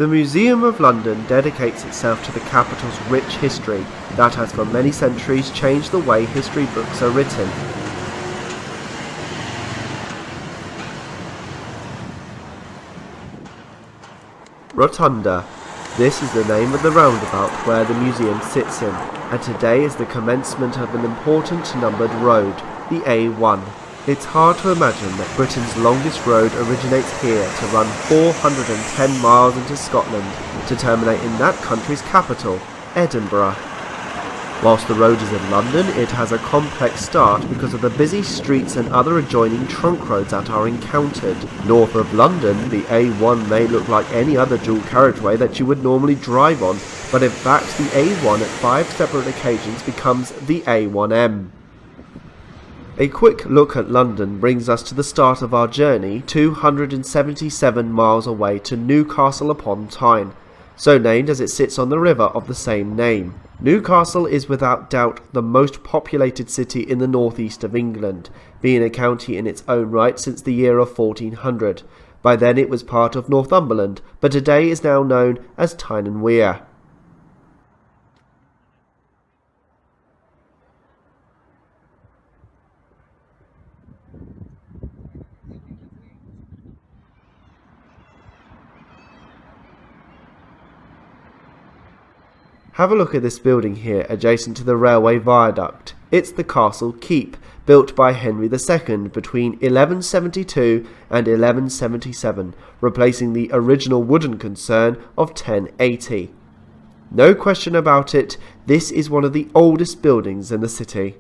The Museum of London dedicates itself to the capital's rich history that has for many centuries changed the way history books are written. Rotunda. This is the name of the roundabout where the museum sits in, and today is the commencement of an important numbered road, the A1. It's hard to imagine that Britain's longest road originates here to run 410 miles into Scotland to terminate in that country's capital, Edinburgh. Whilst the road is in London, it has a complex start because of the busy streets and other adjoining trunk roads that are encountered. North of London, the A1 may look like any other dual carriageway that you would normally drive on, but in fact the A1 at 5 separate occasions becomes the A1M. A quick look at London brings us to the start of our journey, 277 miles away to Newcastle upon Tyne, so named as it sits on the river of the same name. Newcastle is without doubt the most populated city in the northeast of England, being a county in its own right since the year of 1400. By then it was part of Northumberland, but today is now known as Tyne and Wear. Have a look at this building here adjacent to the railway viaduct. It's the Castle Keep, built by Henry II between 1172 and 1177, replacing the original wooden concern of 1080. No question about it, this is one of the oldest buildings in the city.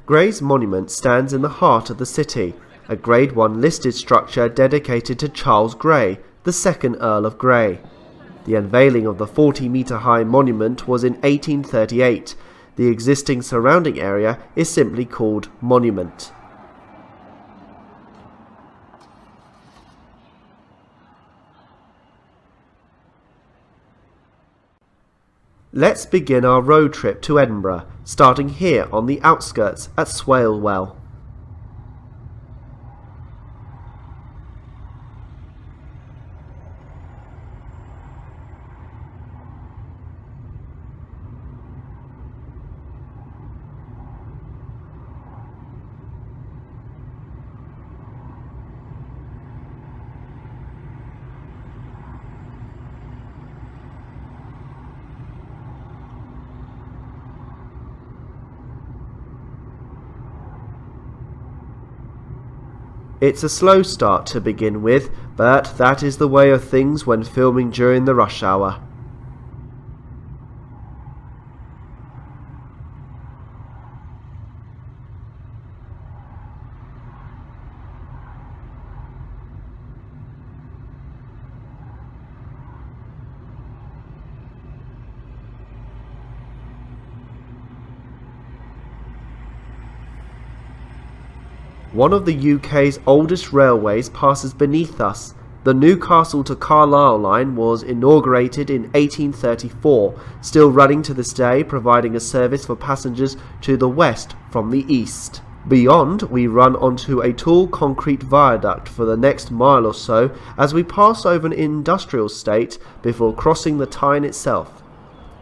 Gray's monument stands in the heart of the city, a Grade 1 listed structure dedicated to Charles Grey, the second Earl of Grey. The unveiling of the 40-metre-high monument was in 1838. The existing surrounding area is simply called Monument. Let's begin our road trip to Edinburgh, starting here on the outskirts at Swalwell. It's a slow start to begin with, but that is the way of things when filming during the rush hour. One of the UK's oldest railways passes beneath us. The Newcastle to Carlisle line was inaugurated in 1834, still running to this day, providing a service for passengers to the west from the east. Beyond, we run onto a tall concrete viaduct for the next mile or so as we pass over an industrial estate before crossing the Tyne itself.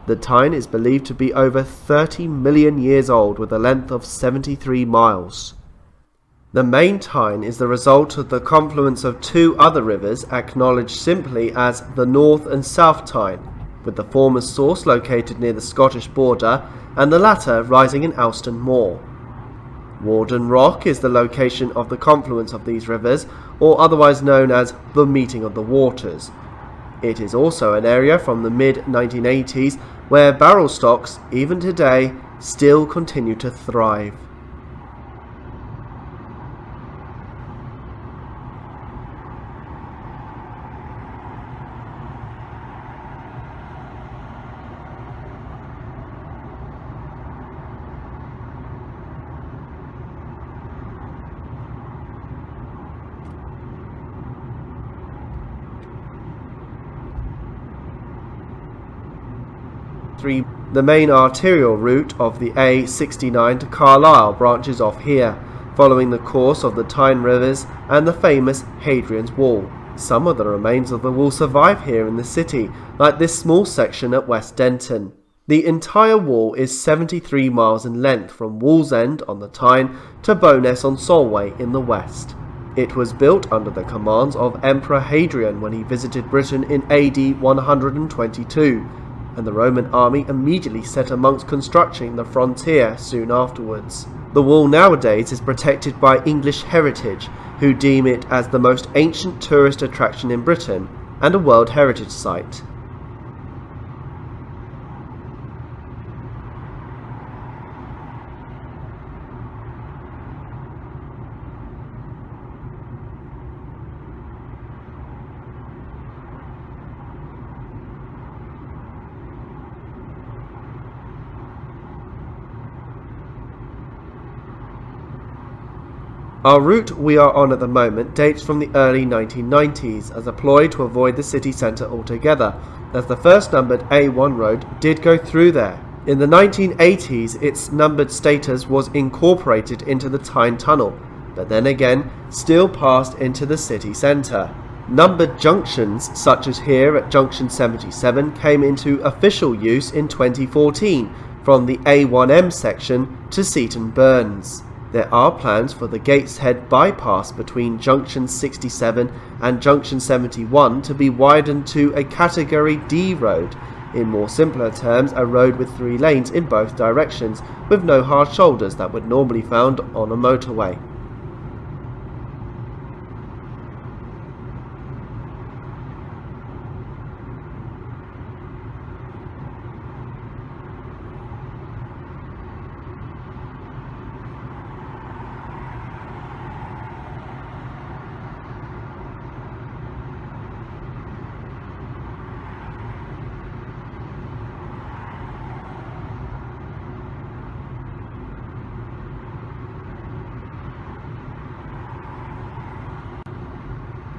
The Tyne is believed to be over 30 million years old with a length of 73 miles. The main Tyne is the result of the confluence of two other rivers acknowledged simply as the North and South Tyne, with the former's source located near the Scottish border and the latter rising in Alston Moor. Warden Rock is the location of the confluence of these rivers, or otherwise known as the Meeting of the Waters. It is also an area from the mid-1980s where barrel stocks, even today, still continue to thrive. The main arterial route of the A69 to Carlisle branches off here, following the course of the Tyne rivers and the famous Hadrian's Wall. Some of the remains of the wall survive here in the city, like this small section at West Denton. The entire wall is 73 miles in length from Wallsend on the Tyne to Bowness on Swalwell in the west. It was built under the commands of Emperor Hadrian when he visited Britain in AD 122, and the Roman army immediately set amongst constructing the frontier soon afterwards. The wall nowadays is protected by English Heritage, who deem it as the most ancient tourist attraction in Britain and a World Heritage Site. Our route we are on at the moment dates from the early 1990s as a ploy to avoid the city centre altogether, as the first numbered A1 road did go through there. In the 1980s its numbered status was incorporated into the Tyne Tunnel, but then again still passed into the city centre. Numbered junctions such as here at Junction 77 came into official use in 2014 from the A1M section to Seaton Burns. There are plans for the Gateshead bypass between Junction 67 and Junction 71 to be widened to a Category D road, in more simpler terms a road with 3 lanes in both directions with no hard shoulders that would normally be found on a motorway.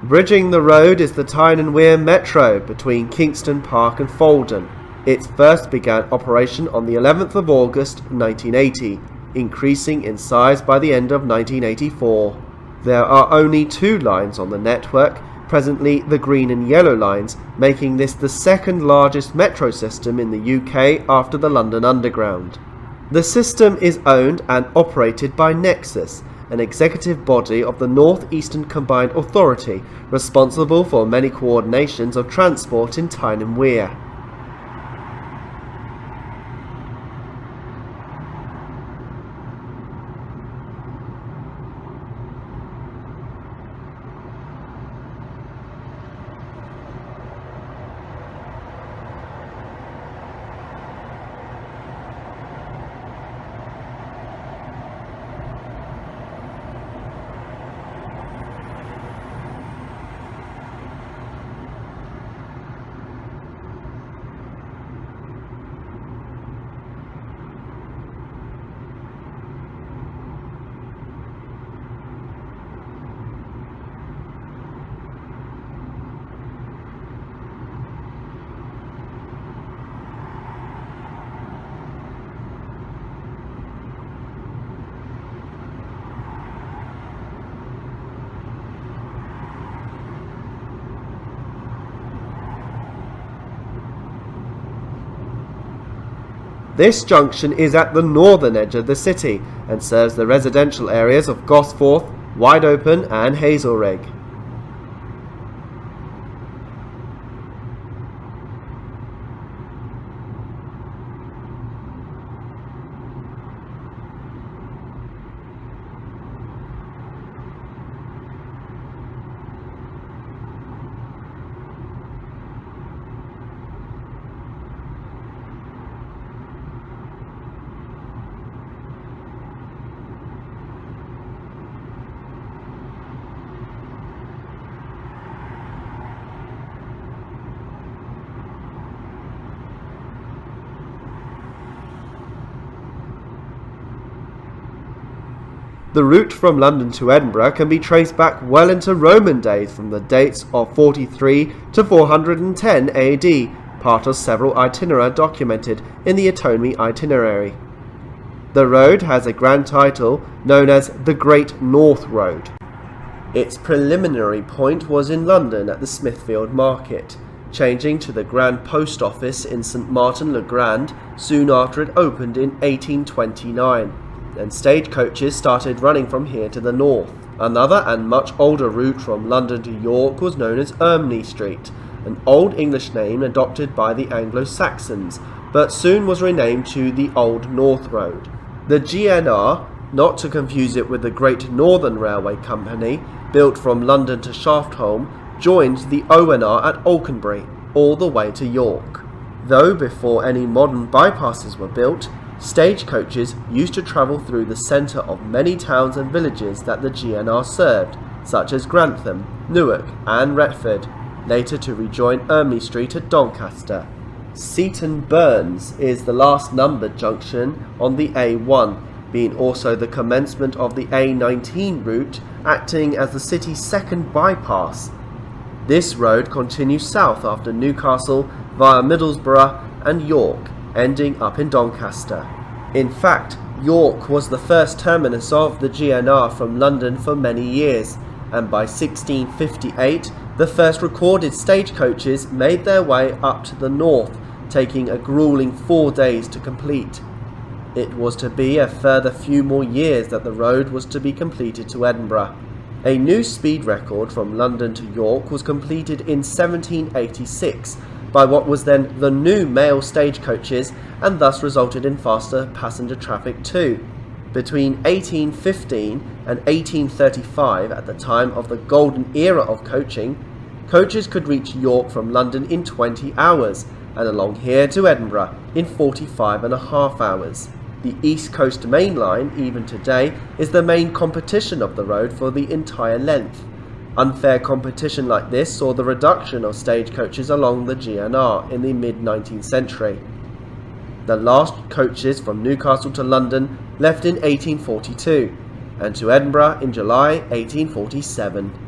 Bridging the road is the Tyne and Wear Metro between Kingston Park and Felton. It first began operation on the 11th of August 1980, increasing in size by the end of 1984. There are only 2 lines on the network, presently the green and yellow lines, making this the second largest metro system in the UK after the London Underground. The system is owned and operated by Nexus, an executive body of the North Eastern Combined Authority, responsible for many coordinations of transport in Tyne and Wear. This junction is at the northern edge of the city and serves the residential areas of Gosforth, Wide Open and Hazelrigg. The route from London to Edinburgh can be traced back well into Roman days from the dates of 43 to 410 AD, part of several itinera documented in the Atomy Itinerary. The road has a grand title known as the Great North Road. Its preliminary point was in London at the Smithfield Market, changing to the Grand Post Office in St Martin le Grand soon after it opened in 1829, and stagecoaches started running from here to the north. Another and much older route from London to York was known as Ermley Street, an Old English name adopted by the Anglo-Saxons, but soon was renamed to the Old North Road. The GNR, not to confuse it with the Great Northern Railway Company, built from London to Shaftholme, joined the ONR at Alconbury, all the way to York. Though before any modern bypasses were built, stagecoaches used to travel through the centre of many towns and villages that the GNR served, such as Grantham, Newark and Retford, later to rejoin Ermley Street at Doncaster. Seaton Burns is the last numbered junction on the A1, being also the commencement of the A19 route, acting as the city's second bypass. This road continues south after Newcastle via Middlesbrough and York, ending up in Doncaster. In fact, York was the first terminus of the GNR from London for many years, and by 1658 the first recorded stagecoaches made their way up to the north, taking a gruelling 4 days to complete. It was to be a further few more years that the road was to be completed to Edinburgh. A new speed record from London to York was completed in 1786 by what was then the new mail stagecoaches, and thus resulted in faster passenger traffic too. Between 1815 and 1835, at the time of the golden era of coaching, coaches could reach York from London in 20 hours, and along here to Edinburgh in 45.5 hours. The East Coast Main Line, even today, is the main competition of the road for the entire length. Unfair competition like this saw the reduction of stagecoaches along the GNR in the mid-19th century. The last coaches from Newcastle to London left in 1842, and to Edinburgh in July 1847.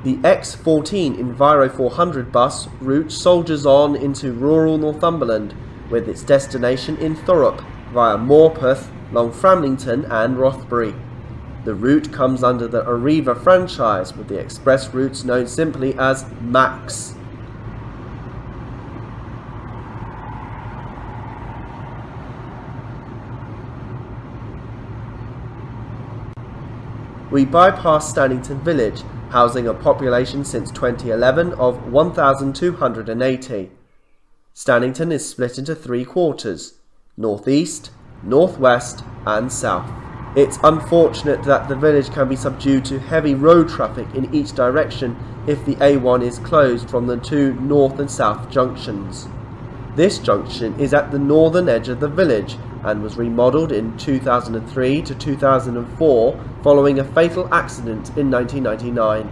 The X14 Enviro 400 bus routes soldiers on into rural Northumberland, with its destination in Thurrock via Morpeth, Long Framlington and Rothbury. The route comes under the Arriva franchise, with the express routes known simply as MAX. We bypass Stannington village, housing a population since 2011 of 1,280. Stannington is split into 3 quarters: northeast, northwest and south. It's unfortunate that the village can be subject to heavy road traffic in each direction if the A1 is closed from the 2 north and south junctions. This junction is at the northern edge of the village and was remodelled in 2003 to 2004 following a fatal accident in 1999.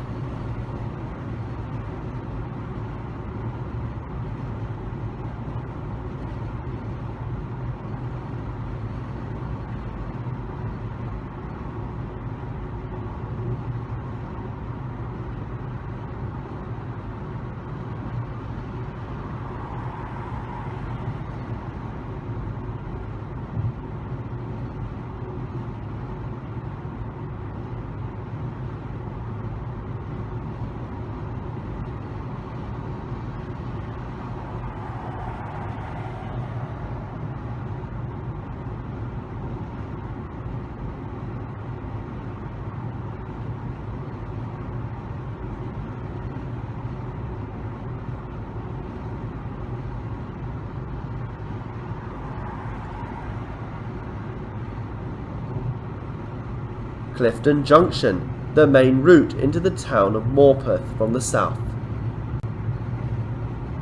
Clifton Junction, the main route into the town of Morpeth from the south.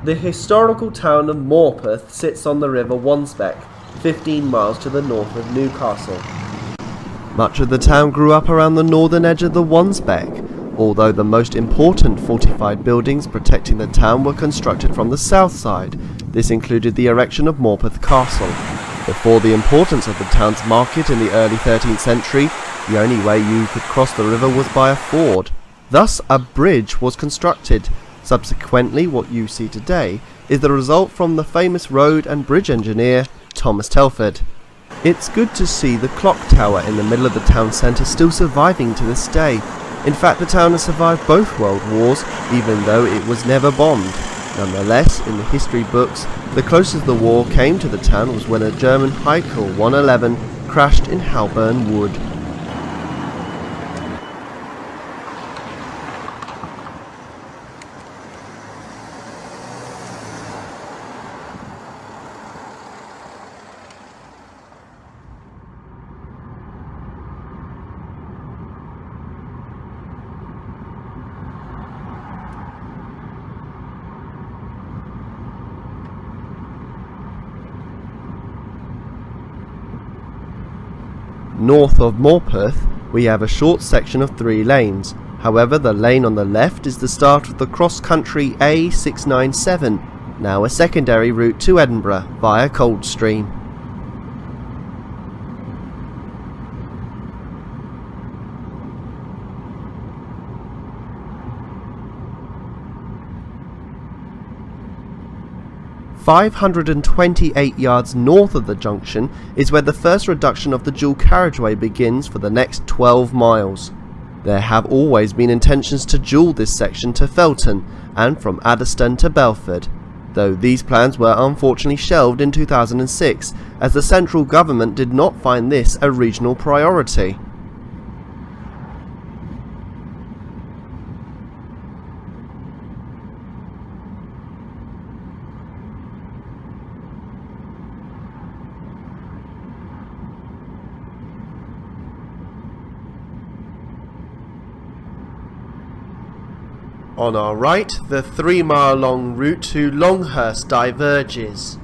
The historical town of Morpeth sits on the River Wansbeck, 15 miles to the north of Newcastle. Much of the town grew up around the northern edge of the Wansbeck, although the most important fortified buildings protecting the town were constructed from the south side. This included the erection of Morpeth Castle. Before the importance of the town's market in the early 13th century, the only way you could cross the river was by a ford. Thus, a bridge was constructed. Subsequently, what you see today is the result from the famous road and bridge engineer, Thomas Telford. It's good to see the clock tower in the middle of the town centre still surviving to this day. In fact, the town has survived both world wars, even though it was never bombed. Nonetheless, in the history books, the closest the war came to the town was when a German Heinkel 111 crashed in Halburn Wood. North of Morpeth, we have a short section of 3 lanes. However, the lane on the left is the start of the cross-country A697, now a secondary route to Edinburgh via Coldstream. "528 yards north of the junction is where the first reduction of the dual carriageway begins for the next 12 miles. There have always been intentions to dual this section to Felton and from Adderstone to Belford, though these plans were unfortunately shelved in 2006 as the central government did not find this a regional priority. On our right, the 3-mile-long route to Longhurst diverges.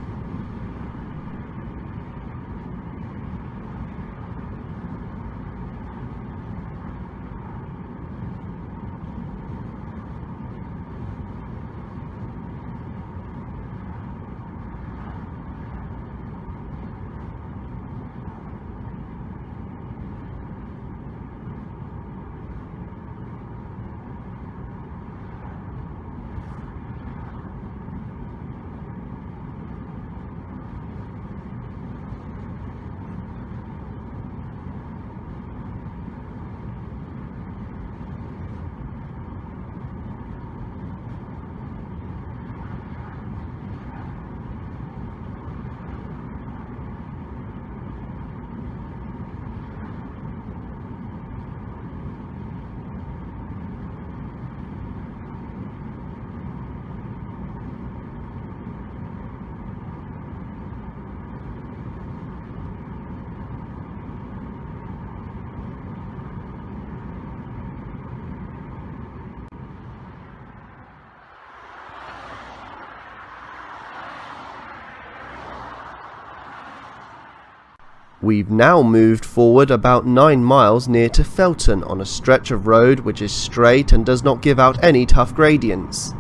We've now moved forward about 9 miles near to Felton on a stretch of road which is straight and does not give out any tough gradients.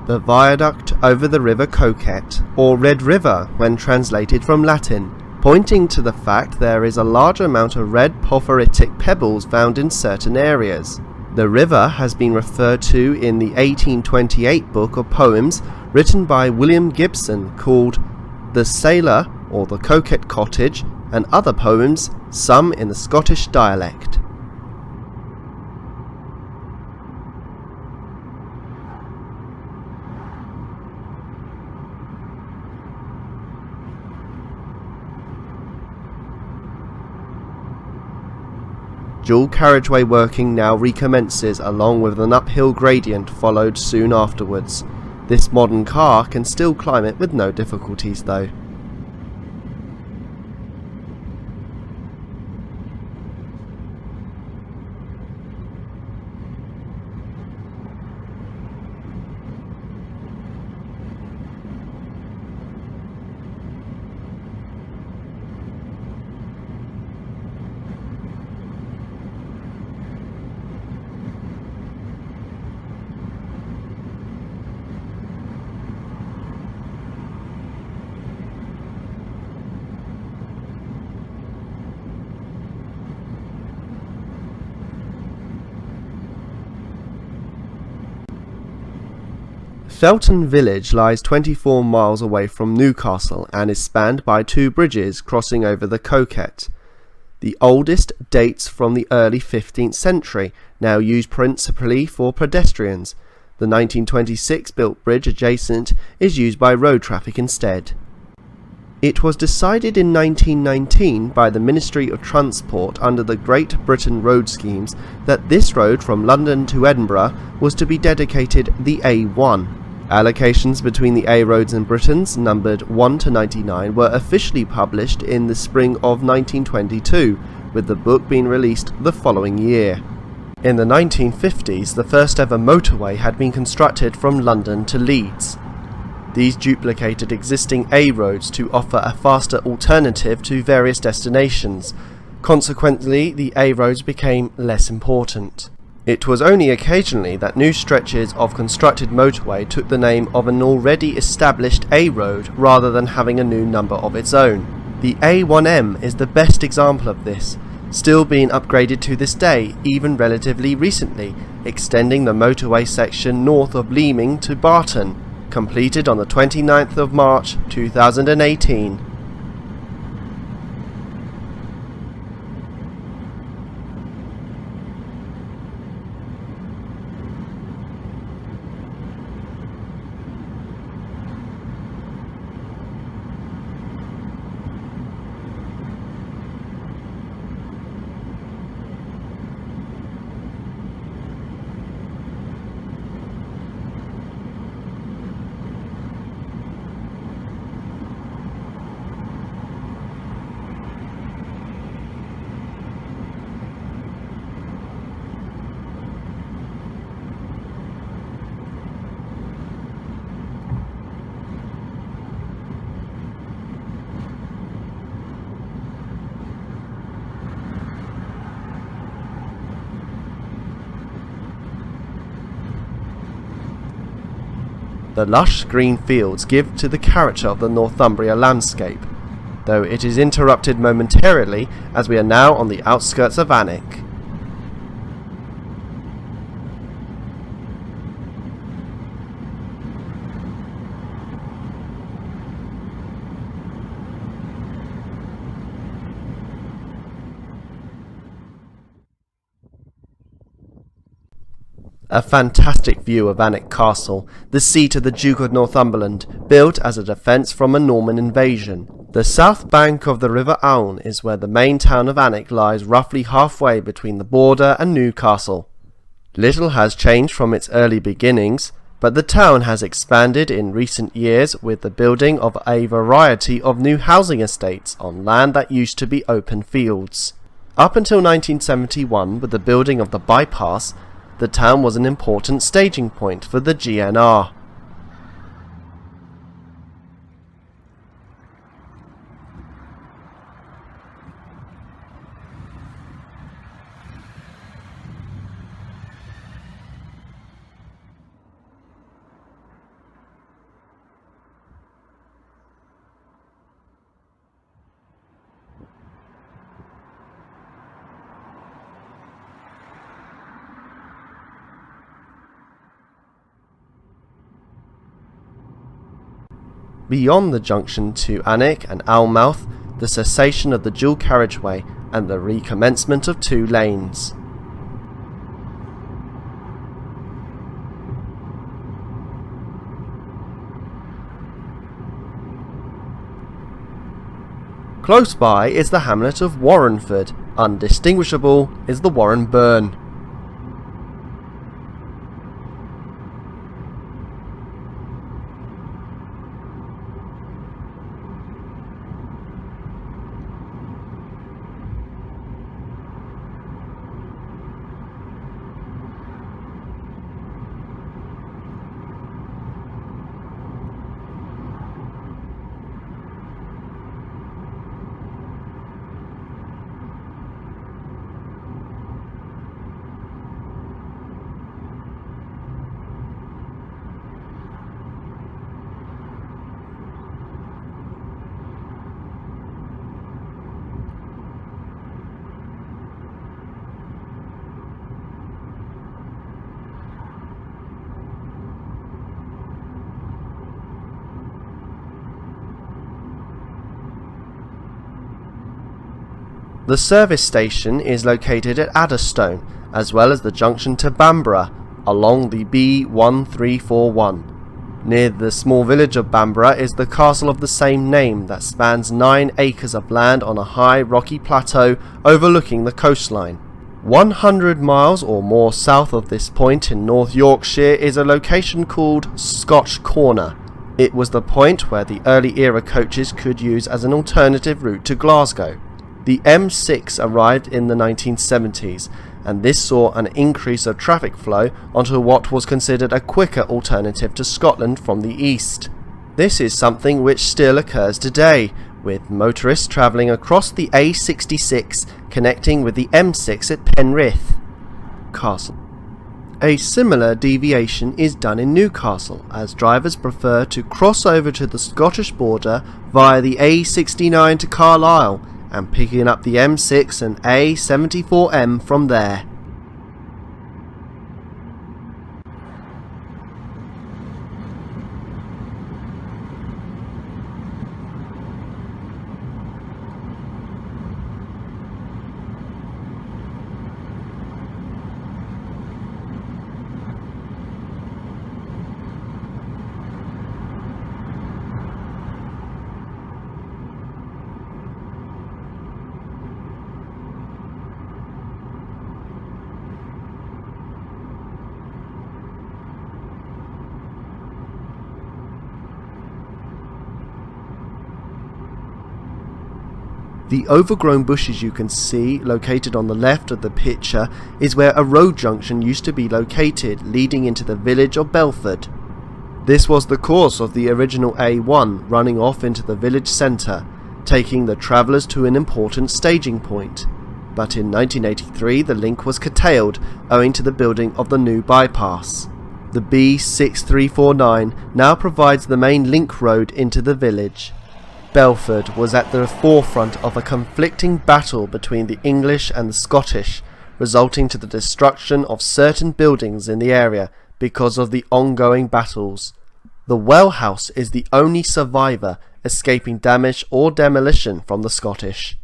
The viaduct over the River Coquet, or Red River when translated from Latin, pointing to the fact there is a large amount of red porphyritic pebbles found in certain areas. The river has been referred to in the 1828 book of poems written by William Gibson called The Sailor or the Coquet Cottage, and other poems, some in the Scottish dialect. Dual carriageway working now recommences along with an uphill gradient followed soon afterwards. This modern car can still climb it with no difficulties though. Felton village lies 24 miles away from Newcastle and is spanned by two bridges crossing over the Coquet. The oldest dates from the early 15th century, now used principally for pedestrians. The 1926 built bridge adjacent is used by road traffic instead. It was decided in 1919 by the Ministry of Transport under the Great Britain road schemes that this road from London to Edinburgh was to be dedicated the A1. Allocations between the A roads in Britain, numbered 1 to 99, were officially published in the spring of 1922, with the book being released the following year. In the 1950s, the first ever motorway had been constructed from London to Leeds. These duplicated existing A roads to offer a faster alternative to various destinations. Consequently, the A roads became less important. It was only occasionally that new stretches of constructed motorway took the name of an already established A road rather than having a new number of its own. The A1M is the best example of this, still being upgraded to this day, even relatively recently, extending the motorway section north of Leaming to Barton, completed on the 29th of March 2018. The lush green fields give to the character of the Northumbria landscape, though it is interrupted momentarily as we are now on the outskirts of Alnwick. A fantastic view of Alnwick Castle, the seat of the Duke of Northumberland, built as a defence from a Norman invasion. The south bank of the River Alne is where the main town of Alnwick lies, roughly halfway between the border and Newcastle. Little has changed from its early beginnings, but the town has expanded in recent years with the building of a variety of new housing estates on land that used to be open fields. Up until 1971, with the building of the bypass, the town was an important staging point for the GNR. Beyond the junction to Alnwick and Alnmouth, the cessation of the dual carriageway and the recommencement of 2 lanes. Close by is the hamlet of Warenford. Undistinguishable is the Warren Burn. The service station is located at Adderstone, as well as the junction to Bamborough, along the B1341. Near the small village of Bamborough is the castle of the same name that spans 9 acres of land on a high rocky plateau overlooking the coastline. 100 miles or more south of this point in North Yorkshire is a location called Scotch Corner. It was the point where the early era coaches could use as an alternative route to Glasgow. The M6 arrived in the 1970s, and this saw an increase of traffic flow onto what was considered a quicker alternative to Scotland from the east. This is something which still occurs today, with motorists travelling across the A66 connecting with the M6 at Penrith Castle. A similar deviation is done in Newcastle, as drivers prefer to cross over to the Scottish border via the A69 to Carlisle, and picking up the M6 and A74M from there. The overgrown bushes you can see located on the left of the picture is where a road junction used to be located, leading into the village of Belford. This was the course of the original A1 running off into the village centre, taking the travellers to an important staging point. But in 1983 the link was curtailed owing to the building of the new bypass. The B6349 now provides the main link road into the village. Belford was at the forefront of a conflicting battle between the English and the Scottish, resulting to the destruction of certain buildings in the area because of the ongoing battles. The Well House is the only survivor, escaping damage or demolition from the Scottish.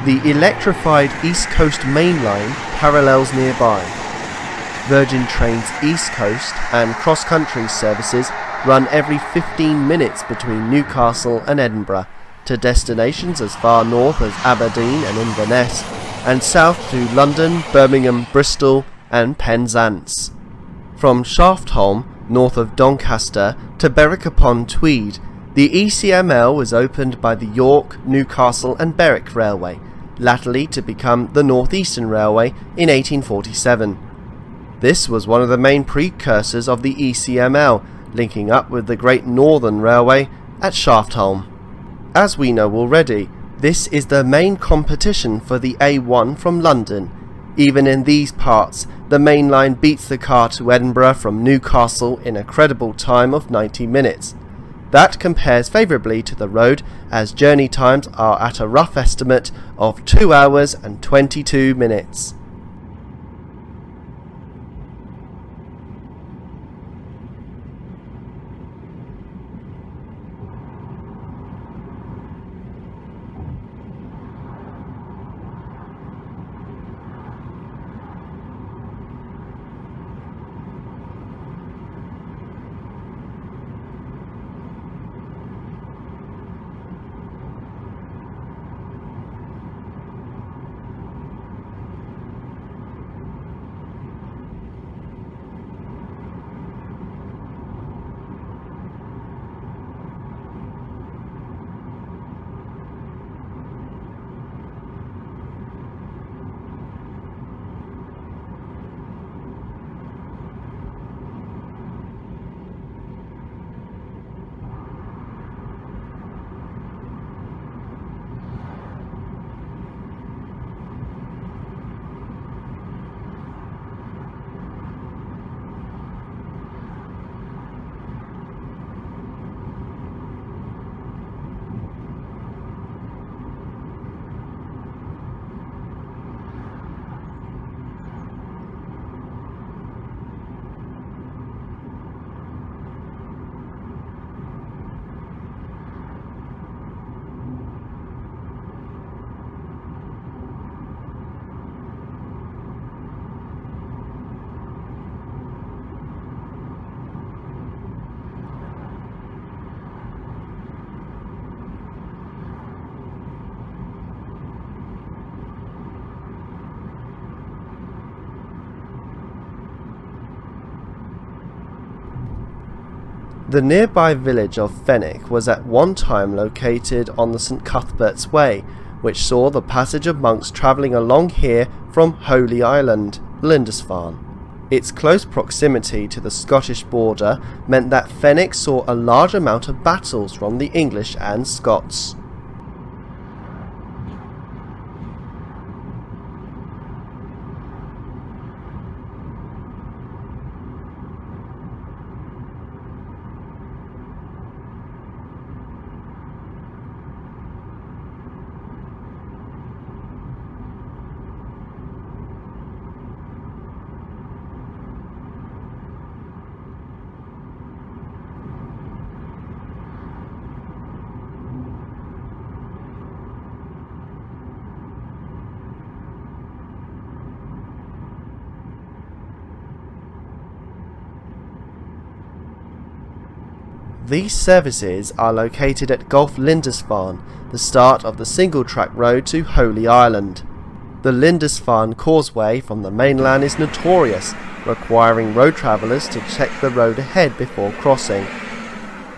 The electrified East Coast Main Line parallels nearby. Virgin Trains East Coast and cross-country services run every 15 minutes between Newcastle and Edinburgh to destinations as far north as Aberdeen and Inverness, and south to London, Birmingham, Bristol and Penzance. From Shaftholme, north of Doncaster, to Berwick-upon-Tweed, the ECML was opened by the York, Newcastle and Berwick Railway, latterly to become the North Eastern Railway in 1847. This was one of the main precursors of the ECML, linking up with the Great Northern Railway at Shaftholme. As we know already, this is the main competition for the A1 from London. Even in these parts, the main line beats the car to Edinburgh from Newcastle in a credible time of 90 minutes. That compares favourably to the road, as journey times are at a rough estimate of 2 hours and 22 minutes. The nearby village of Fenwick was at one time located on the St Cuthbert's Way, which saw the passage of monks travelling along here from Holy Island, Lindisfarne. Its close proximity to the Scottish border meant that Fenwick saw a large amount of battles from the English and Scots. These services are located at Gulf Lindisfarne, the start of the single-track road to Holy Island. The Lindisfarne causeway from the mainland is notorious, requiring road travellers to check the road ahead before crossing.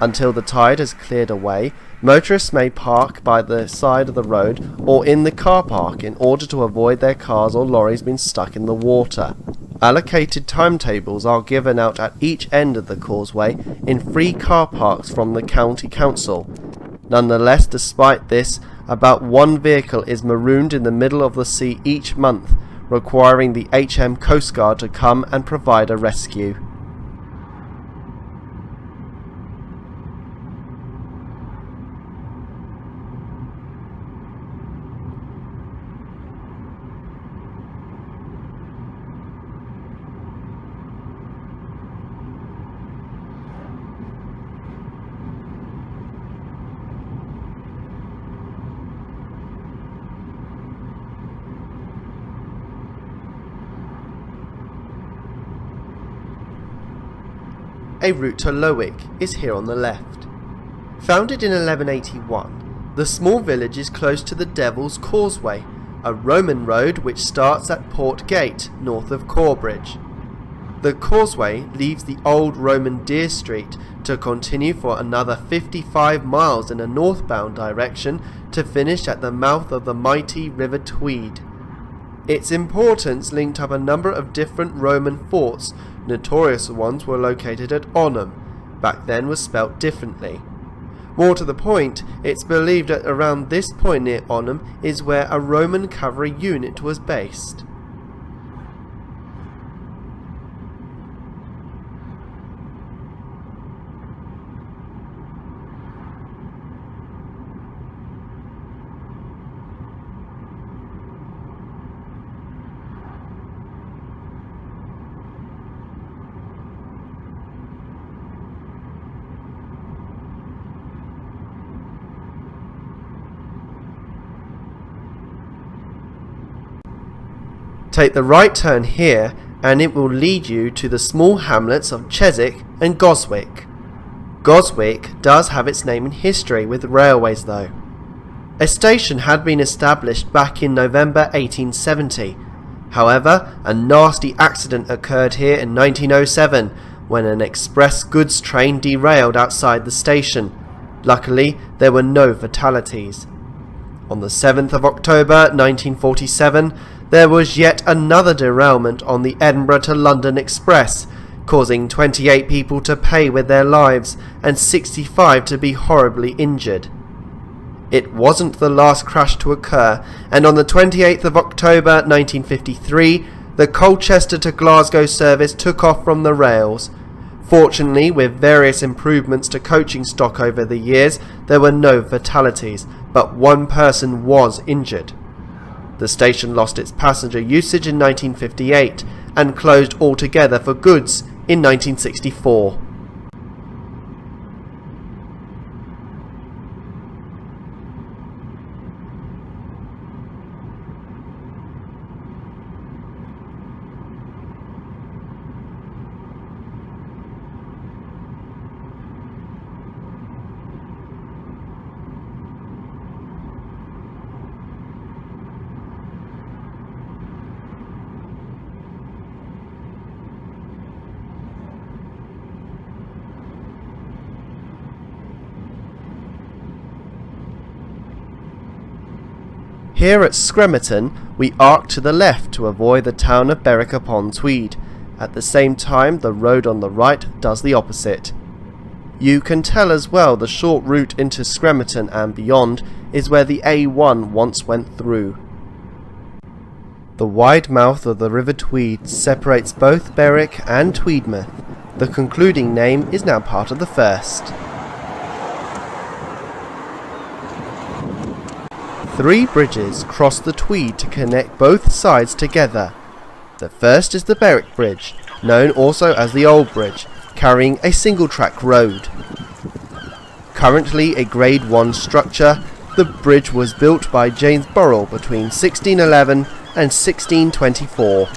Until the tide has cleared away, motorists may park by the side of the road or in the car park in order to avoid their cars or lorries being stuck in the water. Allocated timetables are given out at each end of the causeway in free car parks from the county council. Nonetheless, despite this, about one vehicle is marooned in the middle of the sea each month, requiring the HM Coast Guard to come and provide a rescue. A route to Lamberton is here on the left. Founded in 1181, the small village is close to the Devil's Causeway, a Roman road which starts at Port Gate, north of Corbridge. The causeway leaves the old Roman Deer Street to continue for another 55 miles in a northbound direction to finish at the mouth of the mighty River Tweed. Its importance linked up a number of different Roman forts. Notorious ones were located at Onham, back then was spelt differently. More to the point, it's believed that around this point near Onham is where a Roman cavalry unit was based. Take the right turn here and it will lead you to the small hamlets of Chiswick and Goswick. Goswick does have its name in history with railways though. A station had been established back in November 1870. However, a nasty accident occurred here in 1907 when an express goods train derailed outside the station. Luckily, there were no fatalities. On the 7th of October 1947, there was yet another derailment on the Edinburgh to London Express, causing 28 people to pay with their lives and 65 to be horribly injured. It wasn't the last crash to occur, and on the 28th of October 1953, the Colchester to Glasgow service took off from the rails. Fortunately, with various improvements to coaching stock over the years, there were no fatalities, but one person was injured. The station lost its passenger usage in 1958 and closed altogether for goods in 1964. Here at Scremerton, we arc to the left to avoid the town of Berwick-upon-Tweed. At the same time, the road on the right does the opposite. You can tell as well the short route into Scremerton and beyond is where the A1 once went through. The wide mouth of the River Tweed separates both Berwick and Tweedmouth. The concluding name is now part of the first. 3 bridges cross the Tweed to connect both sides together. The first is the Berwick Bridge, known also as the Old Bridge, carrying a single-track road. Currently a Grade 1 structure, the bridge was built by James Burrell between 1611 and 1624.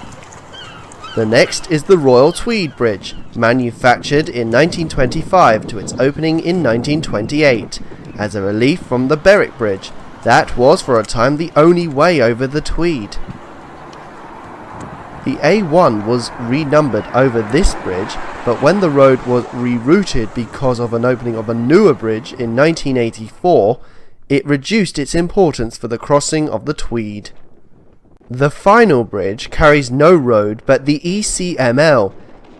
The next is the Royal Tweed Bridge, manufactured in 1925 to its opening in 1928, as a relief from the Berwick Bridge. That was for a time the only way over the Tweed. The A1 was renumbered over this bridge, but when the road was rerouted because of an opening of a newer bridge in 1984, it reduced its importance for the crossing of the Tweed. The final bridge carries no road but the ECML.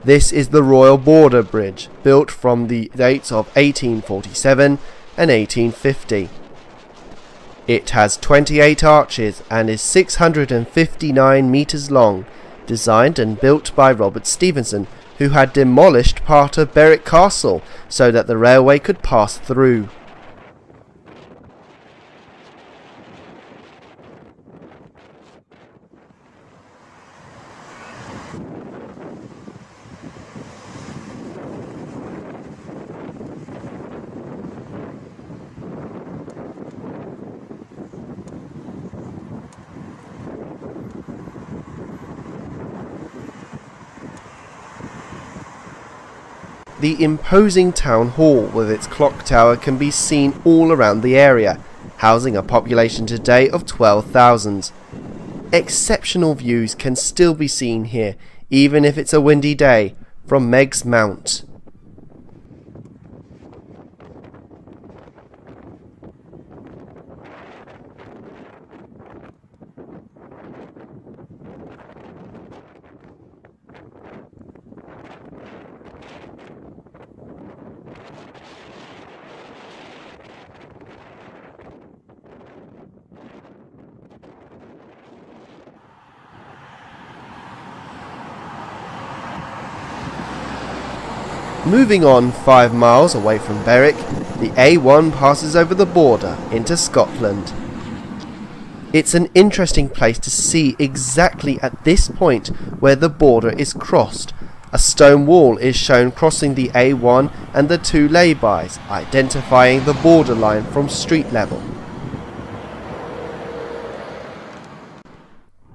This is the Royal Border Bridge, built from the dates of 1847 and 1850. It has 28 arches and is 659 metres long, designed and built by Robert Stevenson, who had demolished part of Berwick Castle so that the railway could pass through. The imposing town hall with its clock tower can be seen all around the area, housing a population today of 12,000. Exceptional views can still be seen here, even if it's a windy day, from Meg's Mount. Moving on 5 miles away from Berwick, the A1 passes over the border into Scotland. It's an interesting place to see exactly at this point where the border is crossed. A stone wall is shown crossing the A1 and the 2 laybys, identifying the borderline from street level.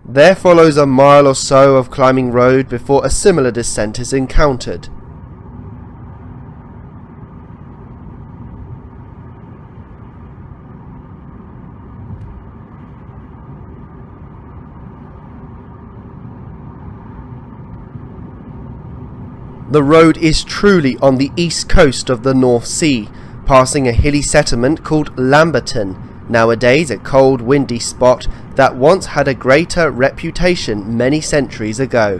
There follows a mile or so of climbing road before a similar descent is encountered. The road is truly on the east coast of the North Sea, passing a hilly settlement called Lamberton, nowadays a cold, windy spot that once had a greater reputation many centuries ago.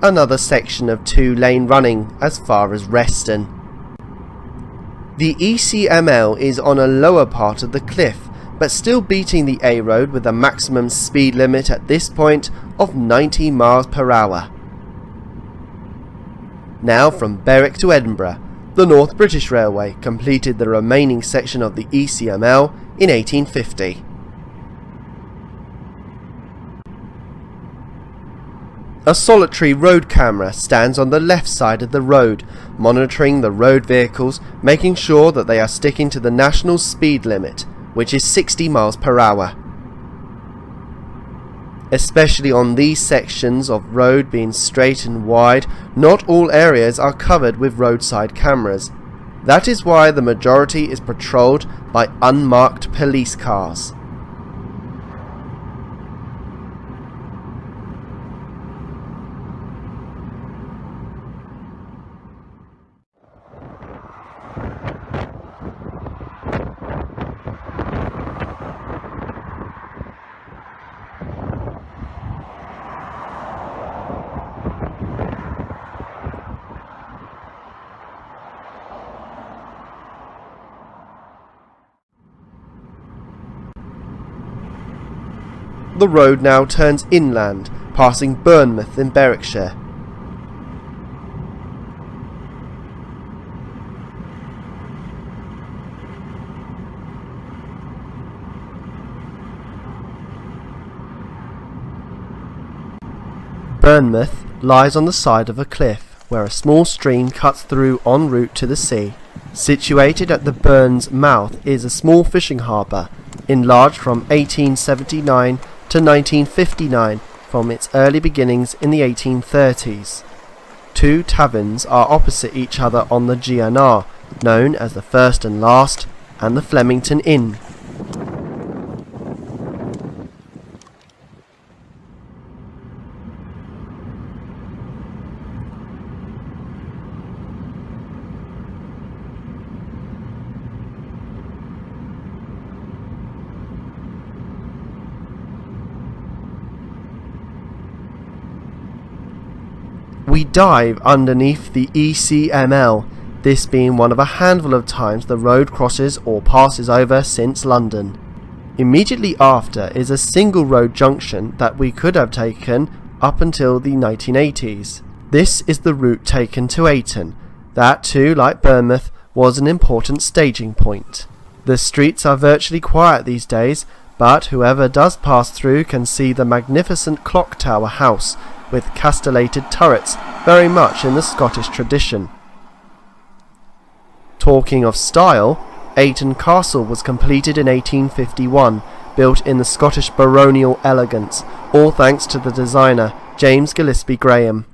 Another section of 2-lane running as far as Reston. The ECML is on a lower part of the cliff, but still beating the A road with a maximum speed limit at this point of 90 miles per hour. Now from Berwick to Edinburgh, the North British Railway completed the remaining section of the ECML in 1850. A solitary road camera stands on the left side of the road, monitoring the road vehicles, making sure that they are sticking to the national speed limit, which is 60 miles per hour. Especially on these sections of road being straight and wide, not all areas are covered with roadside cameras. That is why the majority is patrolled by unmarked police cars. the road now turns inland, passing Burnmouth in Berwickshire. Burnmouth lies on the side of a cliff, where a small stream cuts through en route to the sea. Situated at the Burn's mouth is a small fishing harbour, enlarged from 1879 to 1959 from its early beginnings in the 1830s. Two taverns are opposite each other on the GNR, known as the First and Last and the Flemington Inn. We dive underneath the ECML, this being one of a handful of times the road crosses or passes over since London. Immediately after is a single road junction that we could have taken up until the 1980s. This is the route taken to Ayton. That too, like Burnmouth, was an important staging point. The streets are virtually quiet these days, but whoever does pass through can see the magnificent clock tower house, with castellated turrets, very much in the Scottish tradition. Talking of style, Ayton Castle was completed in 1851, built in the Scottish baronial elegance, all thanks to the designer James Gillespie Graham.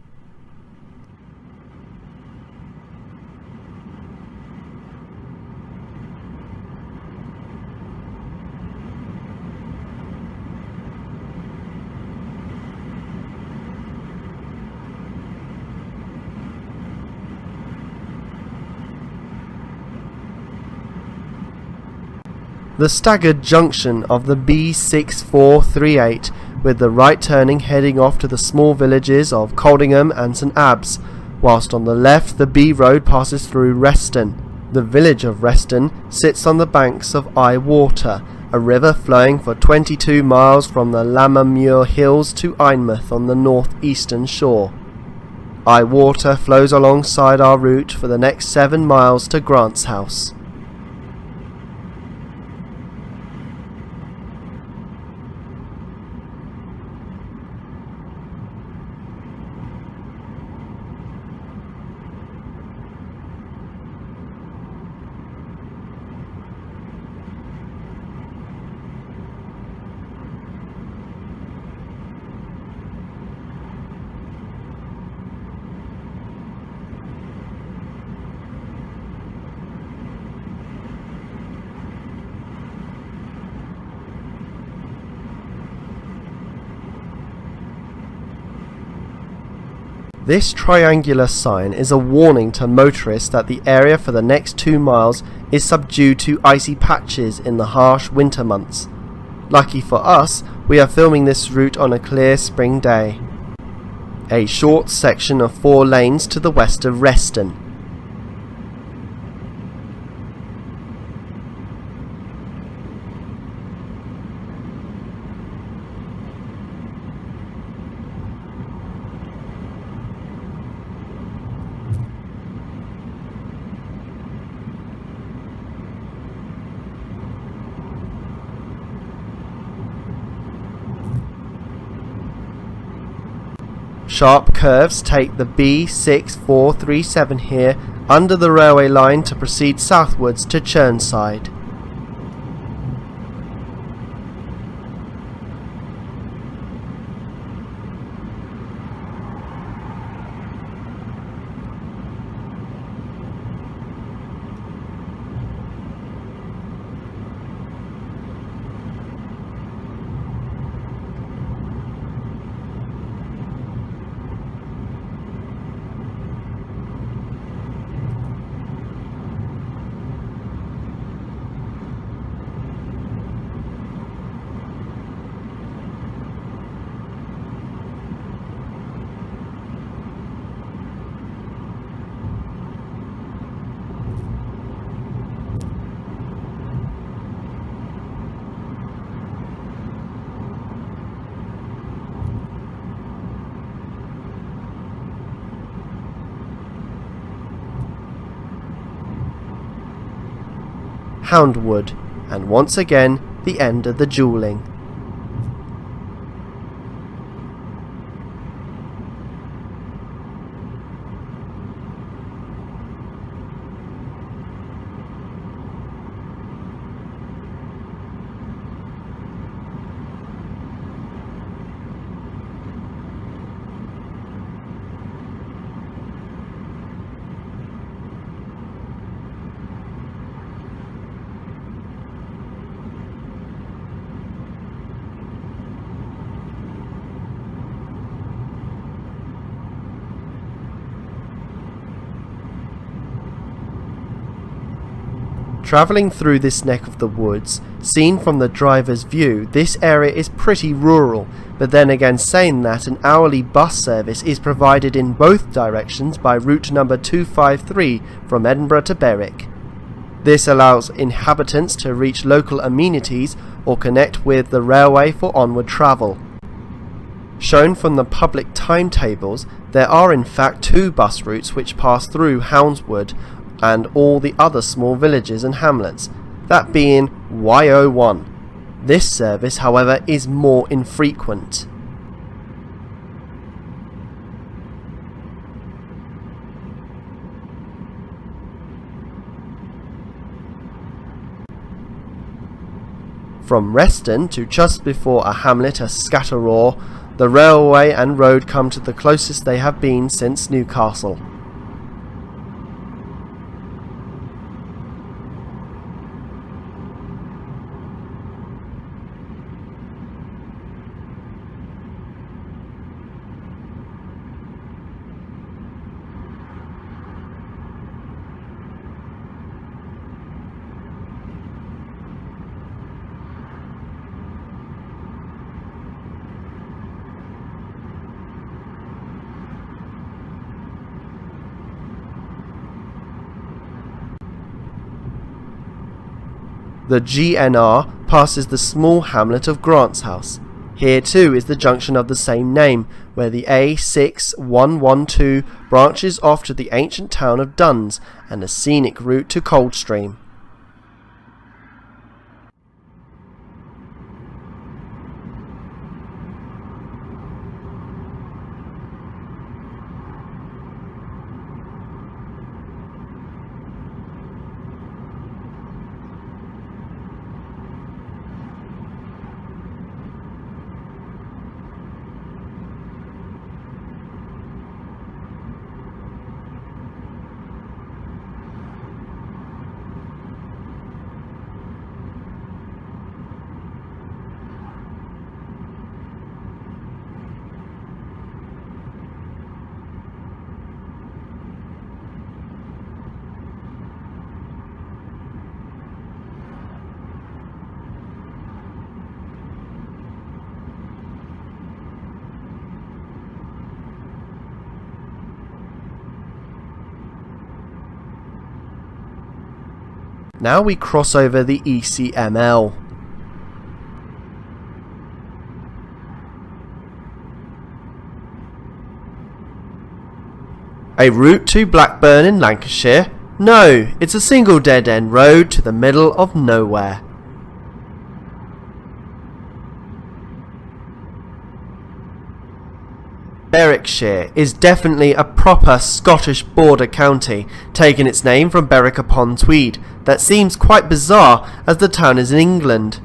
The staggered junction of the B6438, with the right turning heading off to the small villages of Coldingham and St Abbs, whilst on the left the B road passes through Reston. The village of Reston sits on the banks of Water, a river flowing for 22 miles from the Lammermuir Hills to Eynemouth on the north-eastern shore. Water flows alongside our route for the next 7 miles to Grantshouse. This triangular sign is a warning to motorists that the area for the next 2 miles is subdued to icy patches in the harsh winter months. Lucky for us, we are filming this route on a clear spring day. A short section of 4 lanes to the west of Reston. Sharp curves take the B6437 here under the railway line to proceed southwards to Churnside. Houndwood, and once again the end of the duelling. Travelling through this neck of the woods, seen from the driver's view, this area is pretty rural, but then again saying that an hourly bus service is provided in both directions by route number 253 from Edinburgh to Berwick. This allows inhabitants to reach local amenities or connect with the railway for onward travel. Shown from the public timetables, there are in fact 2 bus routes which pass through Houndwood and all the other small villages and hamlets, that being Y01. This service, however, is more infrequent. From Reston to just before a hamlet at Scatterraw, the railway and road come to the closest they have been since Newcastle. The GNR passes the small hamlet of Grantshouse. Here too is the junction of the same name, where the A6112 branches off to the ancient town of Duns and a scenic route to Coldstream. Now we cross over the ECML. A route to Blackburn in Lancashire? No, it's a single dead-end road to the middle of nowhere. Berwickshire is definitely a proper Scottish border county, taking its name from Berwick-upon-Tweed. That seems quite bizarre as the town is in England.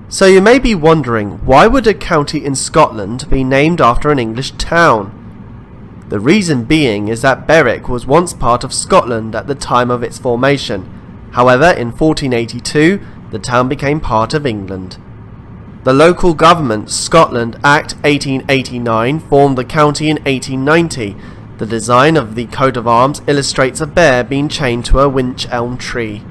So you may be wondering, why would a county in Scotland be named after an English town? The reason being is that Berwick was once part of Scotland at the time of its formation. However, in 1482, the town became part of England. The Local Government Scotland Act 1889 formed the county in 1890. The design of the coat of arms illustrates a bear being chained to a wych elm tree.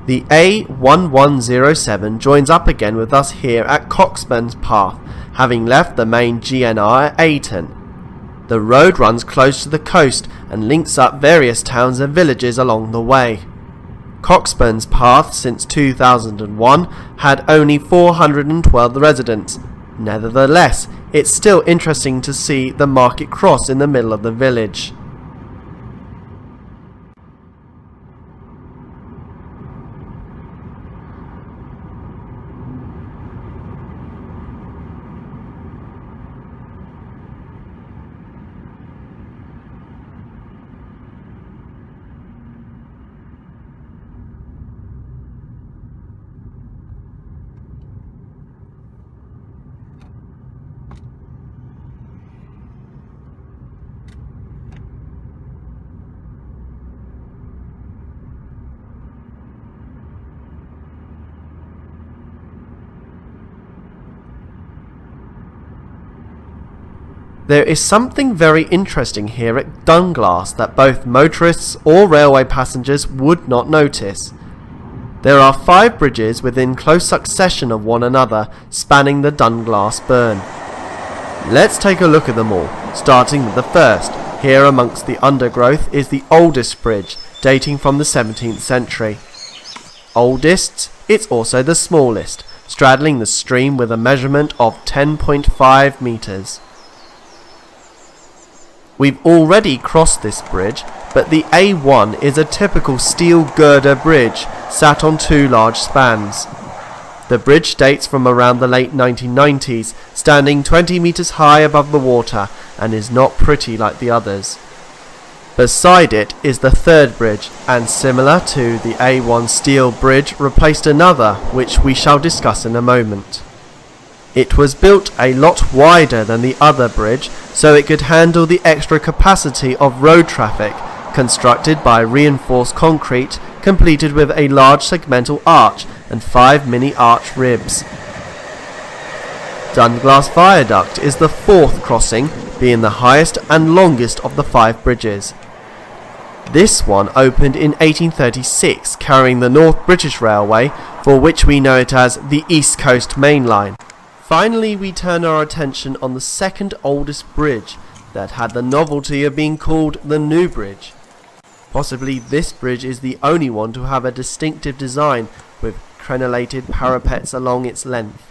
The A1107 joins up again with us here at Coxburns Path, having left the main GNR at Ayton. The road runs close to the coast and links up various towns and villages along the way. Coxburns Path since 2001 had only 412 residents. Nevertheless, it's still interesting to see the market cross in the middle of the village. There is something very interesting here at Dunglass that both motorists or railway passengers would not notice. There are 5 bridges within close succession of one another spanning the Dunglass burn. Let's take a look at them all, starting with the first. Here amongst the undergrowth is the oldest bridge, dating from the 17th century. Oldest, it's also the smallest, straddling the stream with a measurement of 10.5 metres. We've already crossed this bridge, but the A1 is a typical steel girder bridge sat on 2 large spans. The bridge dates from around the late 1990s, standing 20 metres high above the water, and is not pretty like the others. Beside it is the third bridge, and similar to the A1 steel bridge replaced another, which we shall discuss in a moment. It was built a lot wider than the other bridge, so it could handle the extra capacity of road traffic, constructed by reinforced concrete, completed with a large segmental arch and 5 mini arch ribs. Dunglass Viaduct is the 4th crossing, being the highest and longest of the 5 bridges. This one opened in 1836, carrying the North British Railway, for which we know it as the East Coast Main Line. Finally, we turn our attention on the second oldest bridge, that had the novelty of being called the New Bridge. Possibly this bridge is the only one to have a distinctive design with crenellated parapets along its length.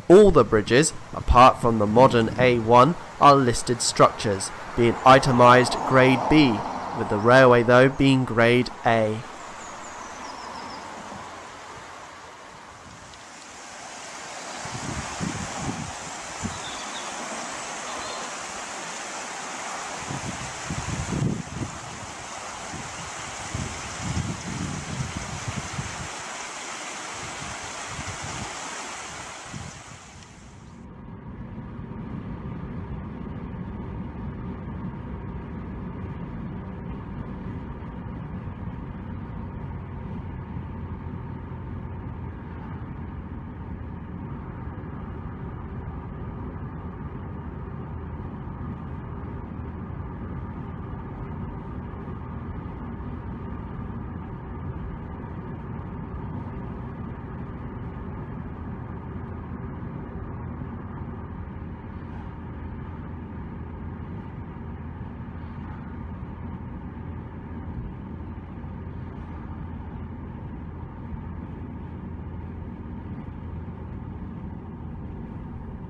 All the bridges, apart from the modern A1, are listed structures, being itemised Grade B, with the railway though being Grade A.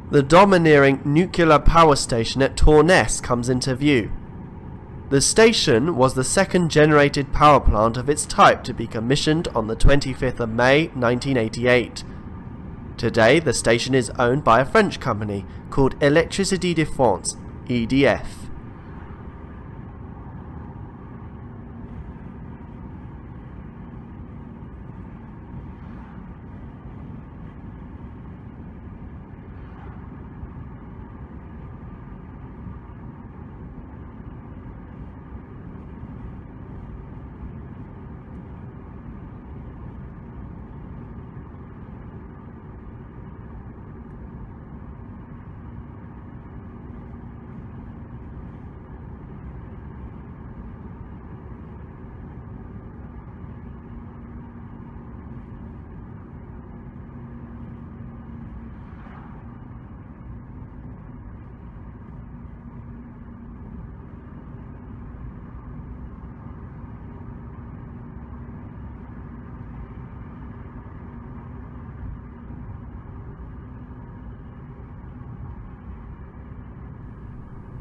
The domineering nuclear power station at Torness comes into view. The station was the second generated power plant of its type to be commissioned on the 25th of May 1988. Today the station is owned by a French company called Électricité de France, EDF.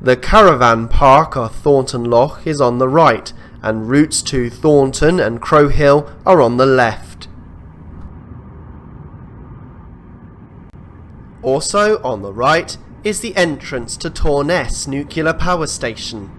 The caravan park or Thornton Loch is on the right, and routes to Thornton and Crow Hill are on the left. Also on the right is the entrance to Torness Nuclear Power Station.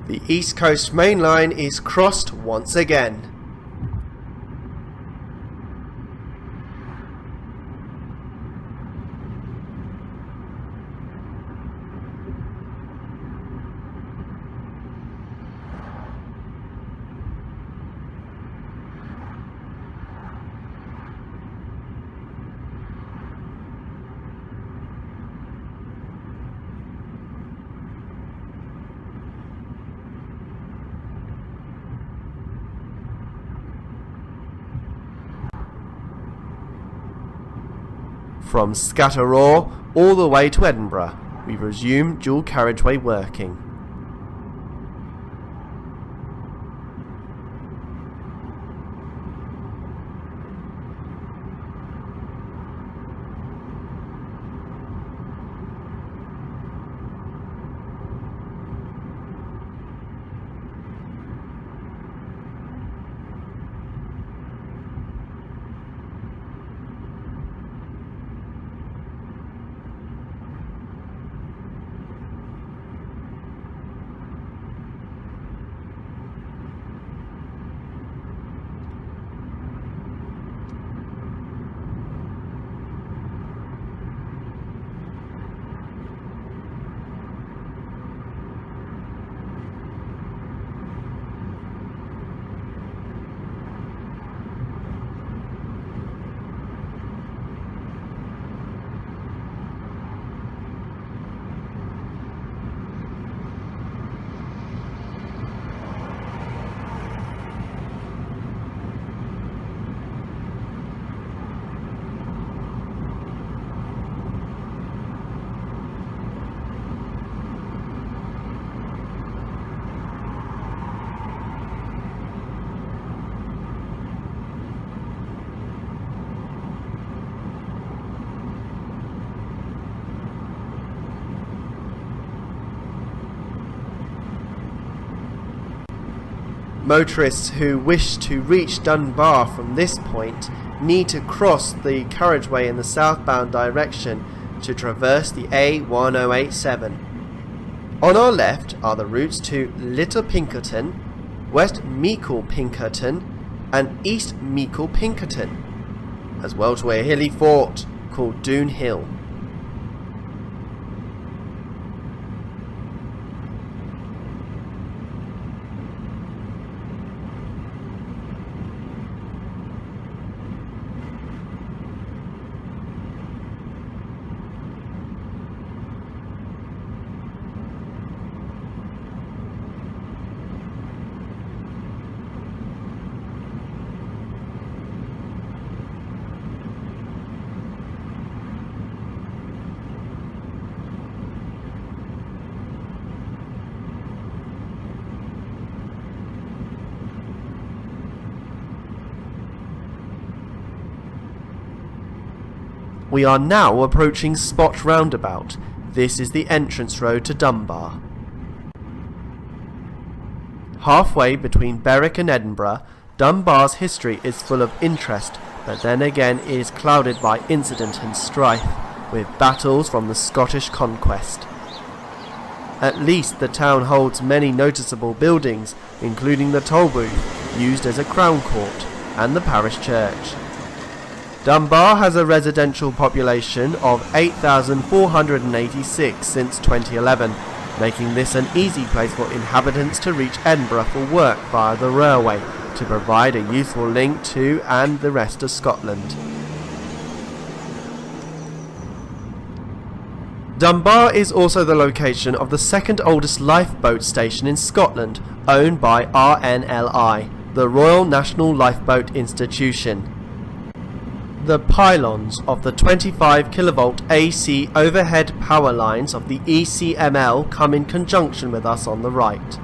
The East Coast Main Line is crossed once again. From Scatterall all the way to Edinburgh, we resume dual carriageway working. Motorists who wish to reach Dunbar from this point need to cross the carriageway in the southbound direction to traverse the A1087. On our left are the routes to Little Pinkerton, West Meikle Pinkerton and East Meikle Pinkerton, as well to a hilly fort called Doon Hill. We are now approaching Spot Roundabout. This is the entrance road to Dunbar. Halfway between Berwick and Edinburgh, Dunbar's history is full of interest, but then again is clouded by incident and strife, with battles from the Scottish conquest. At least the town holds many noticeable buildings, including the toll booth, used as a crown court, and the parish church. Dunbar has a residential population of 8,486 since 2011, making this an easy place for inhabitants to reach Edinburgh for work via the railway, to provide a useful link to and the rest of Scotland. Dunbar is also the location of the second oldest lifeboat station in Scotland, owned by RNLI, the Royal National Lifeboat Institution. The pylons of the 25 kV AC overhead power lines of the ECML come in conjunction with us on the right.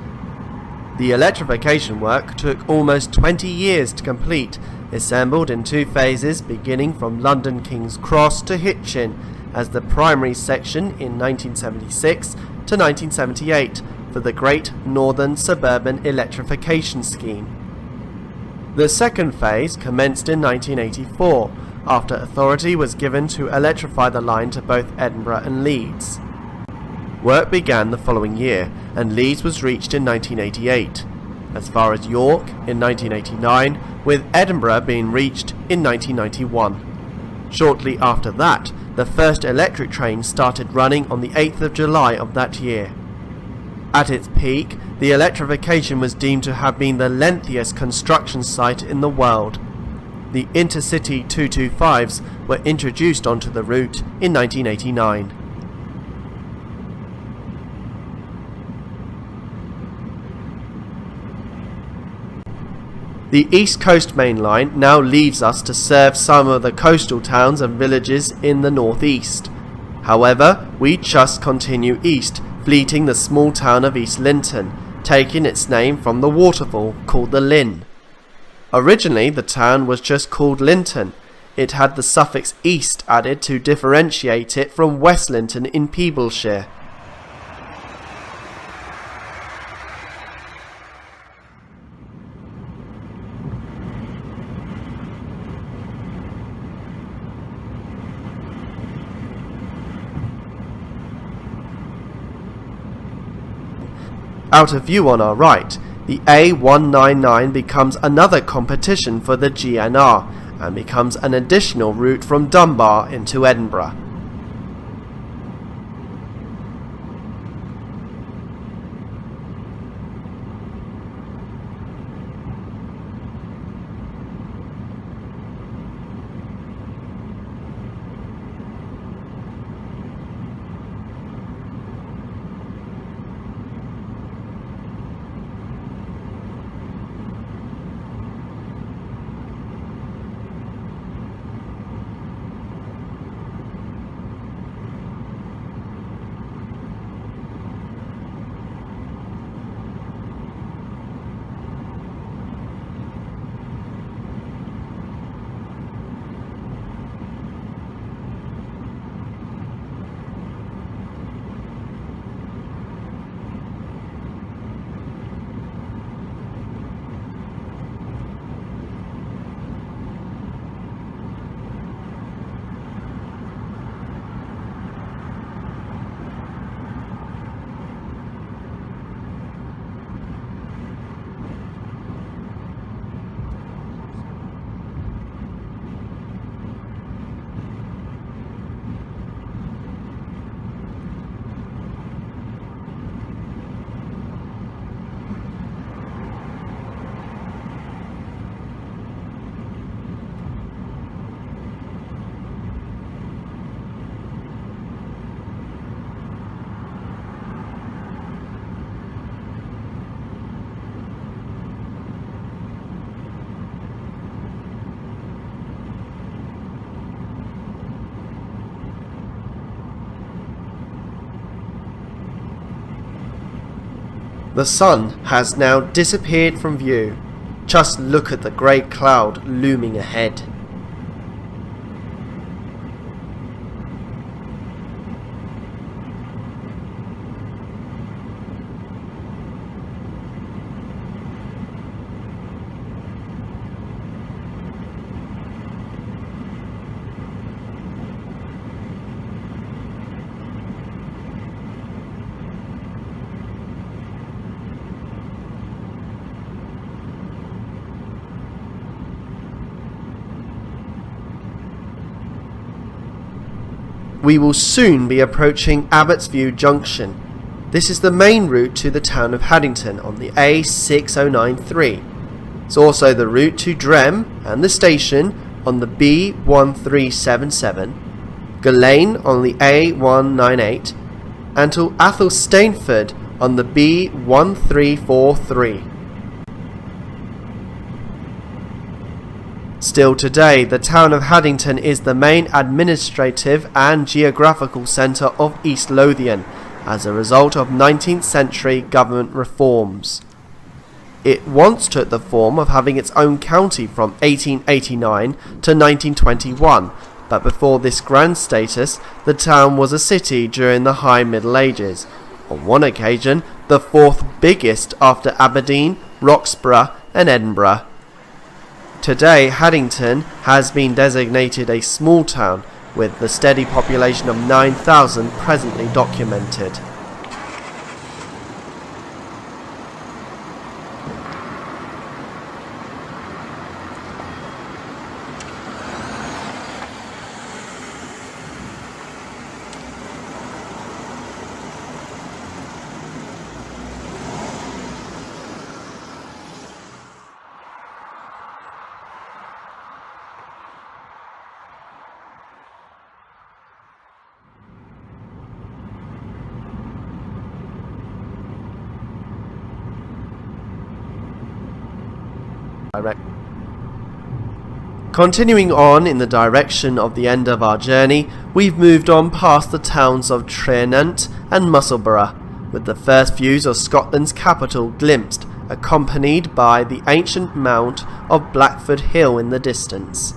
The electrification work took almost 20 years to complete, assembled in two phases beginning from London King's Cross to Hitchin, as the primary section in 1976 to 1978 for the Great Northern Suburban Electrification Scheme. The second phase commenced in 1984, after authority was given to electrify the line to both Edinburgh and Leeds. Work began the following year, and Leeds was reached in 1988, as far as York in 1989, with Edinburgh being reached in 1991. Shortly after that, the first electric train started running on the 8th of July of that year. At its peak, the electrification was deemed to have been the lengthiest construction site in the world. The Intercity 225s were introduced onto the route in 1989. The East Coast Main Line now leaves us to serve some of the coastal towns and villages in the northeast. However, we just continue east, fleeting the small town of East Linton, taking its name from the waterfall called the Lynn. Originally, the town was just called Linton. It had the suffix east added to differentiate it from West Linton in Peeblesshire. Out of view on our right, the A199 becomes another competition for the GNR and becomes an additional route from Dunbar into Edinburgh. The sun has now disappeared from view. Just look at the grey cloud looming ahead. We will soon be approaching Abbotsview Junction. This is the main route to the town of Haddington on the A6093. It's also the route to Drem and the station on the B1377, Gillane on the A198, and to Athelstaneford on the B1343. Still today, the town of Haddington is the main administrative and geographical centre of East Lothian as a result of 19th century government reforms. It once took the form of having its own county from 1889 to 1921, but before this grand status, the town was a city during the High Middle Ages, on one occasion the fourth biggest after Aberdeen, Roxburgh and Edinburgh. Today, Haddington has been designated a small town, with the steady population of 9,000 presently documented. Continuing on in the direction of the end of our journey, we've moved on past the towns of Tranent and Musselburgh, with the first views of Scotland's capital glimpsed, accompanied by the ancient mount of Blackford Hill in the distance.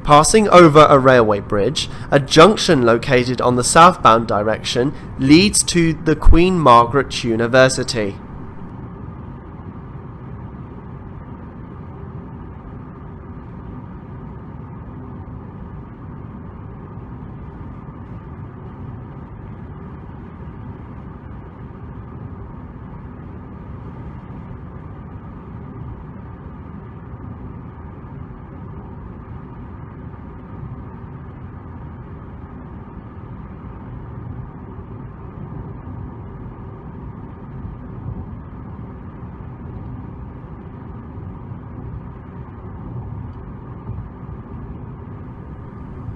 Passing over a railway bridge, a junction located on the southbound direction leads to the Queen Margaret University.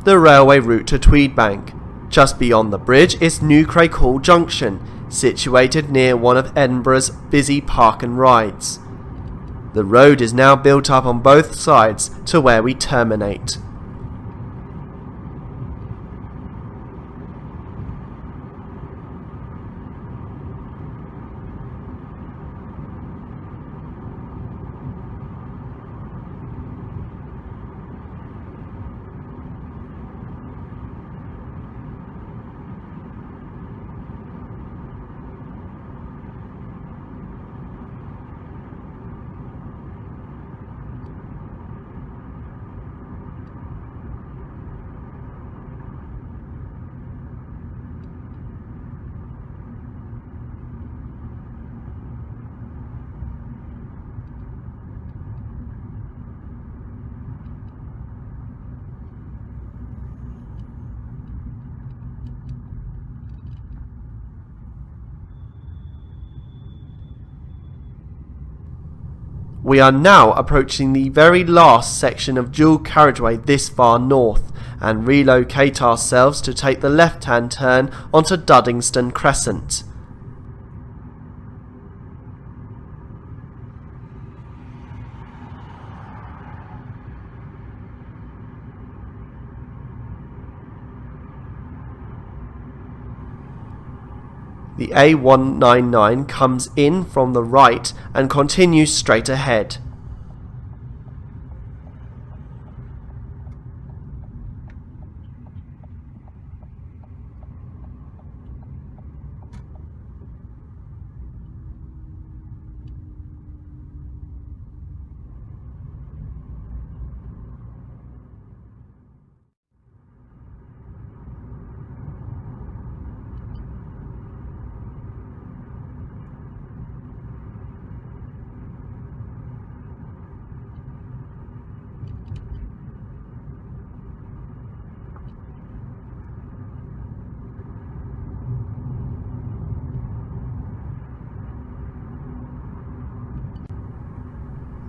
The railway route to Tweedbank. Just beyond the bridge is New Craighall Junction, situated near one of Edinburgh's busy park and rides. The road is now built up on both sides to where we terminate. We are now approaching the very last section of dual carriageway this far north, and relocate ourselves to take the left-hand turn onto Duddingston Crescent. The A199 comes in from the right and continues straight ahead.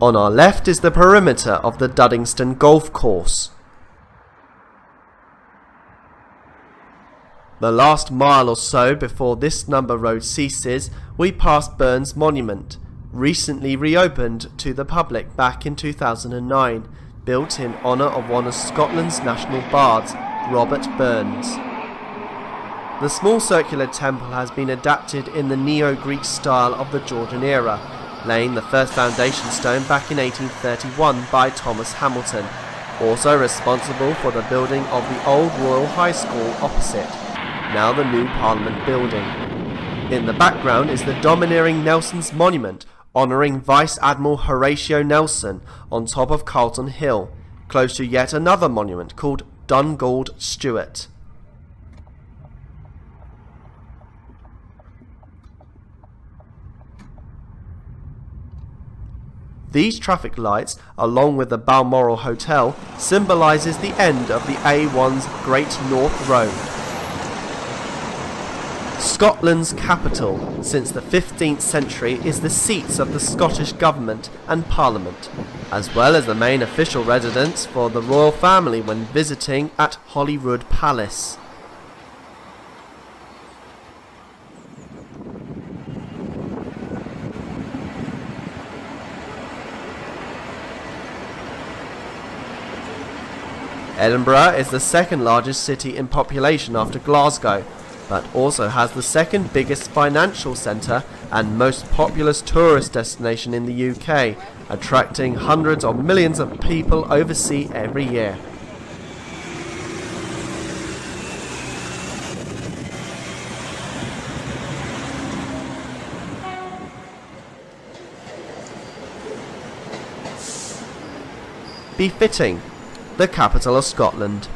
On our left is the perimeter of the Duddingston Golf Course. The last mile or so before this number road ceases, we pass Burns Monument, recently reopened to the public back in 2009, built in honour of one of Scotland's national bards, Robert Burns. The small circular temple has been adapted in the Neo-Greek style of the Georgian era, laying the first foundation stone back in 1831 by Thomas Hamilton, also responsible for the building of the old Royal High School opposite, now the new Parliament building. In the background is the domineering Nelson's Monument, honouring Vice Admiral Horatio Nelson on top of Carlton Hill, close to yet another monument called Dungald Stewart. These traffic lights, along with the Balmoral Hotel, symbolises the end of the A1's Great North Road. Scotland's capital, since the 15th century, is the seats of the Scottish Government and Parliament, as well as the main official residence for the royal family when visiting at Holyrood Palace. Edinburgh is the second largest city in population after Glasgow, but also has the second biggest financial centre and most populous tourist destination in the UK, attracting hundreds of millions of people overseas every year. Befitting, the capital of Scotland.